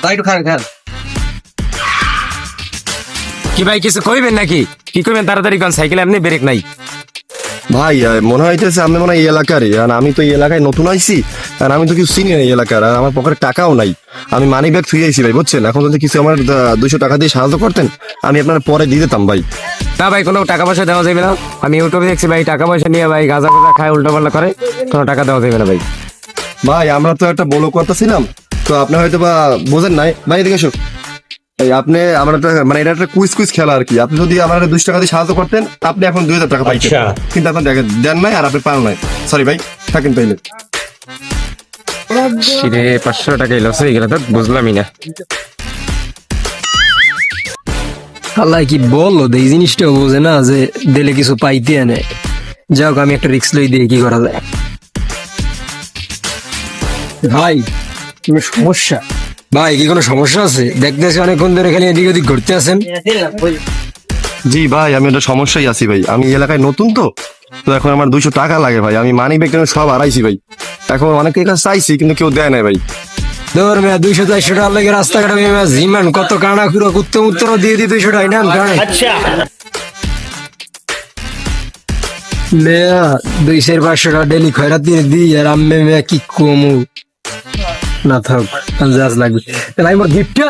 ভাই একটু খান খান। কি ভাই কিছু কইবেন নাকি? কি কইবেন তাড়াতাড়ি কোন, সাইকেলে এমনি ব্রেক নাই। ভাই মনে হইতেছে আপনি মনে হয় এই এলাকারই, আর আমি তো এই এলাকায় নতুন আইছি, আর আমি তো কিছু চিনি না এই এলাকার, আর আমার পকেটে টাকাও নাই। আমি মানি ব্যাগ থুয়ে আইছি ভাই, বুঝছেন? এখন যদি কিছু আমার 200 টাকা দিয়ে সাহায্য করতেন, আমি আপনার পরে দিয়ে দিতাম ভাই। না ভাই, কোনো টাকা পয়সা দেওয়া যাবে না। আমি ইউটিউবে দেখছি ভাই, টাকা পয়সা নিয়ে ভাই গাঁজা গাঁজা খায়, উল্টো পাল্টা করে, কোনো টাকা দেওয়া যাবে না ভাই। ভাই আমরা তো একটা বড় কথা ছিলাম, তো আপনি হয়তো বা বোঝেন নাই। ভাই এদিকে এসো। এই আপনি আমার একটা মানে এটা একটা কুইজ কুইজ খেলা আর কি। আপনি যদি আমার 200 টাকা দিয়ে সাহায্য করতেন, আপনি এখন 2000 টাকা পাইতেন, কিন্তু আপনি দেন নাই আর আপনি পান নাই। সরি ভাই, থাকেন তাইলে। সিরে 500 টাকা লস হয়ে গেল তো, বুঝলামই না। আল্লাহ কি বললো, এই জিনিসটাও বোঝে না যে দিলে কিছু পাইতে আনে। যাক, আমি একটা রিস্ক লই দিয়ে কি করা যায়। ভাই কোনো সমস্যা? ভাই কি কোনো সমস্যা আছে? দেখতেছি অনেকক্ষণ ধরে খালি এদিক ওদিক ঘুরতে আছেন। জি ভাই, আমি একটা সমস্যায় আছি ভাই। আমি এই এলাকায় নতুন তো তো এখন আমার 200 টাকা লাগে ভাই। আমি মানি ব্যাগ সব হারাইছি ভাই। এখন অনেকের কাছে চাইছি, কিন্তু কেউ দেয় নাই ভাই। ধর মেয়া 200-400 টাকার লাগে রাস্তাঘাটে মেয়া জিমান কত কানা খুঁড়ো কুত্তম উত্তর দিয়ে দি 200 টাকা নাম কারণ মেয়া 200-500 টাকা ডেলি খয়রাত দিয়ে দি। আর আম্মে মেয়া কি কমু না থাক আন্দাজ লাগবে। তাহলে আমার গিফটটা